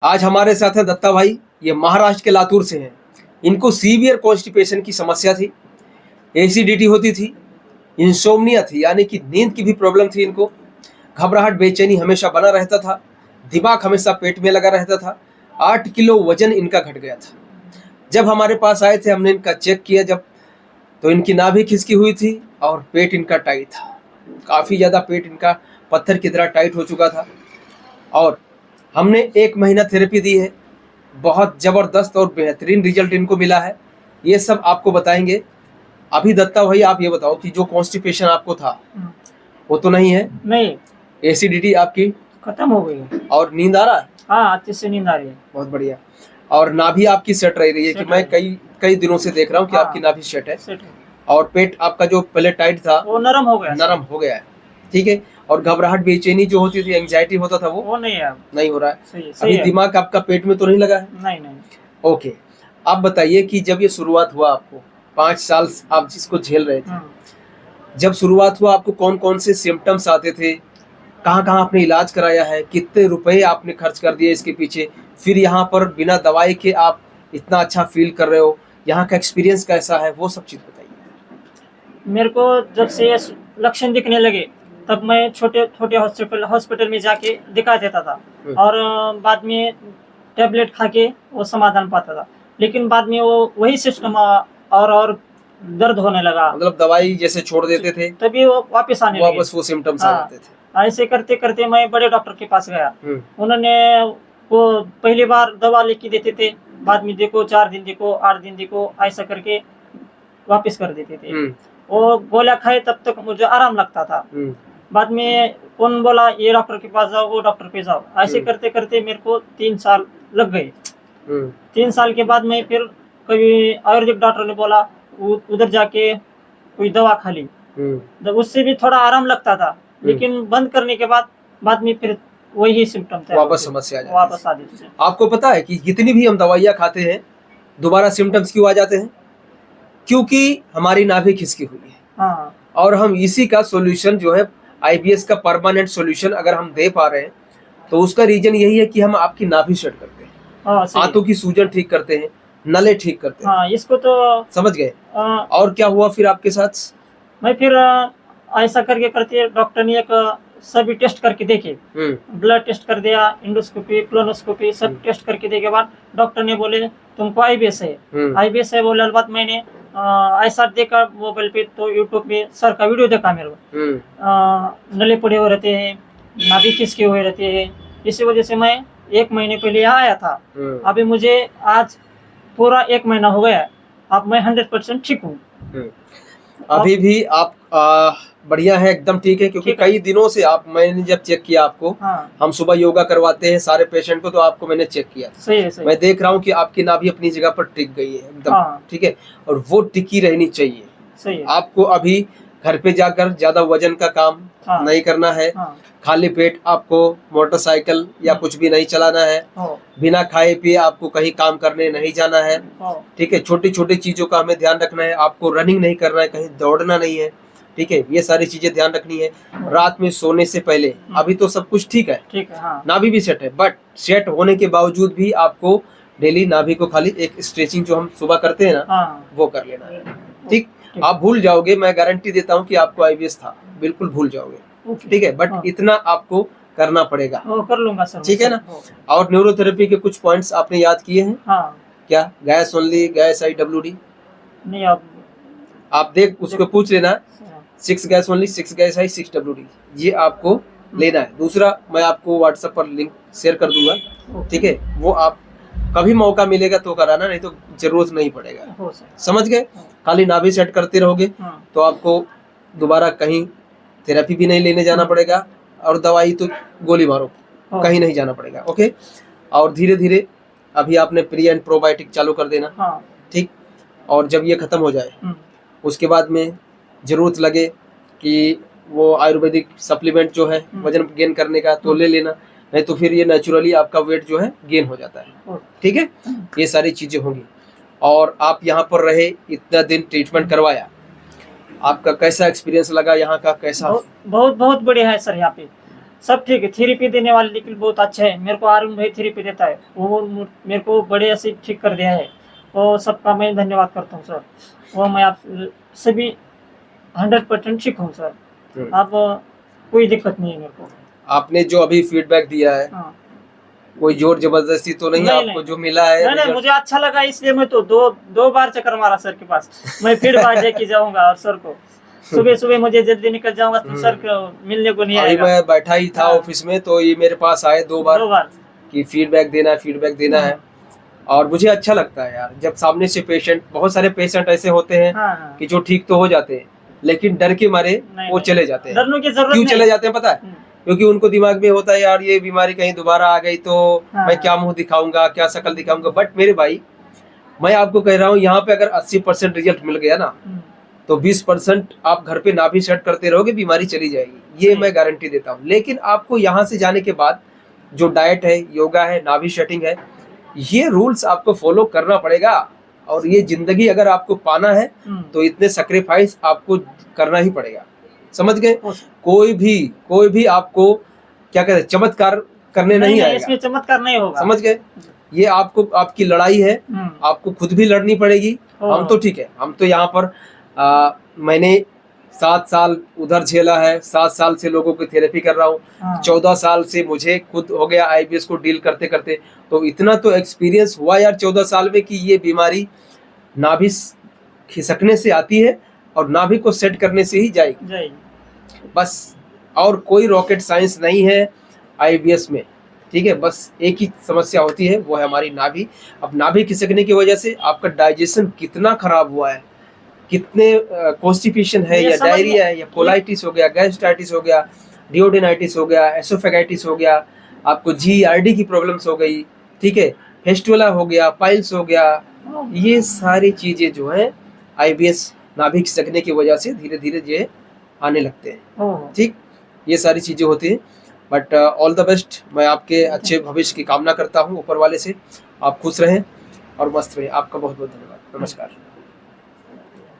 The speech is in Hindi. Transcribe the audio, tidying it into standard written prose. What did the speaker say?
आज हमारे साथ हैं दत्ता भाई। ये महाराष्ट्र के लातूर से हैं। इनको सीवियर कॉन्स्टिपेशन की समस्या थी, एसिडिटी होती थी, इंसोम्निया थी यानी कि नींद की भी प्रॉब्लम थी इनको। घबराहट बेचैनी हमेशा बना रहता था, दिमाग हमेशा पेट में लगा रहता था। 8 किलो वजन इनका घट गया था। जब हमारे पास आए थे हमने इनका चेक किया जब, तो इनकी नाभि खिसकी हुई थी और पेट इनका टाइट था। काफ़ी ज़्यादा पेट इनका पत्थर की तरह टाइट हो चुका था। और हमने 1 महीना थेरेपी दी है। बहुत ज़बरदस्त और बेहतरीन रिजल्ट इनको मिला है। ये सब आपको बताएंगे। अभी दत्ता भाई आप ये बताओ कि जो कॉन्स्टिपेशन आपको था वो तो नहीं है? नहीं, एसिडिटी आपकी खत्म हो गई है। और नींद आ रहा है? हाँ, अच्छे से नींद आ रही है। बहुत बढ़िया। और नाभि आपकी सेट रह रही है कि मैं कई दिनों से देख रहा हूँ कि आपकी नाभि सेट है। सेट है। और पेट आपका जो पहले टाइट था वो नरम हो गया। नरम हो गया है, ठीक है। और घबराहट बेचैनी जो होती थी, एंग्जाइटी होता था वो नहीं है, नहीं हो रहा है। सही अभी है। दिमाग आपका पेट में तो नहीं लगा है? नहीं। ओके, आप बताइए कि जब ये शुरुआत हुआ आपको 5 साल आप जिसको झेल रहे थे, जब शुरुआत हुआ आपको कौन कौन से सिम्टम्स आते थे, कहाँ कहाँ आपने इलाज कराया है, कितने रुपए आपने खर्च कर दिए इसके पीछे, फिर यहाँ पर बिना दवाई के आप इतना अच्छा फील कर रहे हो, यहाँ का एक्सपीरियंस कैसा है, वो सब चीज़ बताइए। मेरे को जब से लक्षण दिखने लगे तब मैं छोटे छोटे हॉस्पिटल में जाके दिखा देता था और बाद में टेबलेट खा के वो समाधान पाता था। लेकिन बाद में वो वही सिस्टम और दर्द होने लगा। मतलब दवाई जैसे छोड़ देते थे तभी वो वापस आने लगे। वापस वो सिम्टम्स आ जाते थे। ऐसे करते करते मैं बड़े डॉक्टर के पास गया। उन्होंने वो पहली बार दवा लिख देते थे, बाद में देखो 4 दिन देखो 8 दिन देखो, ऐसा करके वापस कर देते थे। वो गोला खाए तब तक मुझे आराम लगता था। बाद में कौन बोला ये डॉक्टर के पास जाओ, वो डॉक्टर पे जाओ, ऐसे करते करते मेरे को 3 साल लग गए। 3 साल के बाद मैं फिर कभी आयुर्वेदिक डॉक्टर ने बोला उधर जाके कोई दवा खा ली, जब उससे भी थोड़ा आराम लगता था। लेकिन बंद करने के बाद में फिर वही सिम्टम था, वापस समस्या वापस आ जाती है। आपको पता है कि जितनी भी हम दवाइयाँ खाते हैं दोबारा सिम्टम्स क्यों आ जाते हैं? क्योंकि हमारी नाभि खिसकी हुई है। हाँ। और हम इसी का सॉल्यूशन जो है आईबीएस का परमानेंट सॉल्यूशन अगर हम दे पा रहे हैं तो उसका रीजन यही है कि हम आपकी नाभि सेट करते हैं, आंतों की सूजन ठीक करते हैं, नले ठीक करते हैं। हाँ, इसको तो समझ गए। और क्या हुआ फिर आपके साथ? मैं फिर ऐसा करके करते डॉक्टर ने एक सभी टेस्ट करके देखे, ब्लड टेस्ट कर दिया, इंडोस्कोपी कोलोनोस्कोपी सब टेस्ट करके देने के बाद डॉक्टर ने बोले तुमको आईबीएस है। आईबीएस है बोलने के बाद मैंने ऐसा देखा मोबाइल पे, तो यूट्यूब पे सर का वीडियो देखा मेरे को। नले पड़े हुए रहते हैं, नाभि खिसके हुए रहते हैं, इसी वजह से मैं 1 महीने पहले यहाँ आया था। अभी मुझे आज पूरा 1 महीना हो गया, अब मैं 100% ठीक हूँ। अभी भी आप बढ़िया है, एकदम ठीक है। क्योंकि कई दिनों से मैंने जब चेक किया आपको, हम सुबह योगा करवाते हैं सारे पेशेंट को, तो आपको मैंने चेक किया। सही। मैं देख रहा हूँ कि आपकी नाभि अपनी जगह पर टिक गई है एकदम, ठीक है। और वो टिकी रहनी चाहिए। सही है। आपको अभी घर पे जाकर ज्यादा वजन का काम नहीं करना है। खाली पेट आपको मोटरसाइकिल या कुछ भी नहीं चलाना है। बिना खाए पिए आपको कहीं काम करने नहीं जाना है, ठीक है। छोटी छोटी चीजों का हमें ध्यान रखना है। आपको रनिंग नहीं करना है, कहीं दौड़ना नहीं है, ठीक है। ये सारी चीजें ध्यान रखनी है। रात में सोने से पहले अभी तो सब कुछ ठीक है, नाभि भी सेट है, बट सेट होने के बावजूद भी आपको डेली नाभि को खाली एक स्ट्रेचिंग जो हम सुबह करते हैं ना, वो कर लेना है, ठीक। आप भूल जाओगे, मैं गारंटी देता हूँ कि आपको आईबीएस था, बिल्कुल भूल जाओगे, ठीक है। बट इतना आपको करना पड़ेगा, कर लूंगा सर, ठीक है ना। और न्यूरोथेरेपी के कुछ पॉइंट्स आपने याद किए हैं? क्या गैस ओनली, गैस IWD नहीं? आप देख उसको पूछ लेना, 6 गैस ओनली, 6 गैस आई, 6 WD, ये आपको लेना है। दूसरा मैं आपको व्हाट्सएप पर लिंक शेयर कर दूंगा, ठीक है। वो आप कभी मौका मिलेगा तो कराना, नहीं तो जरूरत नहीं पड़ेगा। समझ गए। खाली नाभि सेट करते रहोगे तो आपको दोबारा कहीं थेरेपी भी नहीं लेने जाना पड़ेगा, और दवाई तो गोली मारो, कहीं नहीं जाना पड़ेगा, ओके। और धीरे धीरे अभी आपने प्री एंड प्रोबायोटिक चालू कर देना, ठीक। और जब ये खत्म हो जाए उसके बाद में जरूरत लगे कि वो आयुर्वेदिक सप्लीमेंट जो है वजन गेन करने का, तो ले लेना, नहीं तो फिर ये नेचुरली आपका वेट जो है गेन हो जाता है, ठीक है। ये सारी चीजें होंगी। और आप यहाँ पर रहे, इतना दिन ट्रीटमेंट करवाया, आपका कैसा एक्सपीरियंस लगा यहाँ का? कैसा? बहुत बढ़िया है सर यहाँ पे। सब ठीक है। थेरेपी देने वाले लेकिन बहुत अच्छा है, मेरे को अरुण भाई थेरेपी देता है, वो मेरे को बड़े ऐसे ठीक कर दिया है, वो सबका मैं धन्यवाद करता हूँ सर। वो मैं आप सभी 100% ठीक हूँ सर। अब कोई दिक्कत नहीं है मेरे को। आपने जो अभी फीडबैक दिया है, हाँ। कोई जोर जबरदस्ती तो नहीं, नहीं, आपको नहीं। जो मिला है नहीं, result- मुझे अच्छा लगा, इसलिए मैं तो दो बार चक्कर मारा सर के पास। मैं फिर बाहर जाके जाऊंगा, और सर को सुबह सुबह मुझे जल्दी निकल जाऊंगा, तो सर को मिलने को नहीं अभी आएगा। मैं बैठा ही था हाँ। ऑफिस में, तो ये मेरे पास आए 2 बार 2 बार। कि फीडबैक देना है। और मुझे अच्छा लगता है यार, जब सामने से पेशेंट, बहुत सारे पेशेंट ऐसे होते हैं हाँ। कि जो ठीक तो हो जाते हैं, लेकिन डर के मारे नहीं, वो नहीं। चले जाते हैं। डरने की जरूरत क्यों नहीं। चले जाते हैं पता है? क्योंकि उनको दिमाग में होता है यार ये बीमारी कहीं दोबारा आ गई तो हाँ। मैं क्या मुंह दिखाऊंगा, क्या शक्ल दिखाऊंगा। बट मेरे भाई, मैं आपको कह रहा हूँ, यहाँ पे अगर 80% रिजल्ट मिल गया ना, तो 20% आप घर पे नाभि सेट करते रहोगे, बीमारी चली जाएगी, ये मैं गारंटी देता हूँ। लेकिन आपको यहाँ से जाने के बाद जो डाइट है, योगा है, नाभि सेटिंग है, ये रूल्स आपको फॉलो करना पड़ेगा। और ये जिंदगी अगर आपको पाना है तो इतने सैक्रिफाइस आपको करना ही पड़ेगा, समझ गए? कोई भी आपको क्या कहते हैं, चमत्कार करने नहीं आएगा, इसमें चमत्कार नहीं होगा, समझ गए? ये आपको, आपकी लड़ाई है, आपको खुद भी लड़नी पड़ेगी। हम तो ठीक है, हम तो यहाँ पर मैंने 7 साल उधर झेला है, 7 साल से लोगों की थेरेपी कर रहा हूँ, 14 साल से मुझे खुद हो गया IBS को डील करते करते। तो इतना तो एक्सपीरियंस हुआ यार 14 साल में कि ये बीमारी नाभि खिसकने से आती है और नाभि को सेट करने से ही जाएगी, बस। और कोई रॉकेट साइंस नहीं है IBS में, ठीक है? बस एक ही समस्या होती है, वो है हमारी नाभि। अब नाभि खिसकने की वजह से आपका डाइजेशन कितना खराब हुआ है, कितने कॉन्स्टिपेशन है, या डायरिया है, या कोलाइटिस हो गया, गैस्ट्राइटिस हो गया, डियोडेनाइटिस हो गया, एसोफेगाइटिस हो गया, आपको GERD की प्रॉब्लम्स हो गई, ठीक है, फेस्टुला हो गया, पाइल्स हो गया। ये सारी चीजें जो है IBS नाभि खिसकने की वजह से धीरे धीरे जो आने लगते हैं, ठीक? ये सारी चीजें होती हैं। बट ऑल द बेस्ट, मैं आपके अच्छे भविष्य की कामना करता हूँ ऊपर वाले से। आप खुश रहें और मस्त रहें। आपका बहुत बहुत धन्यवाद। नमस्कार।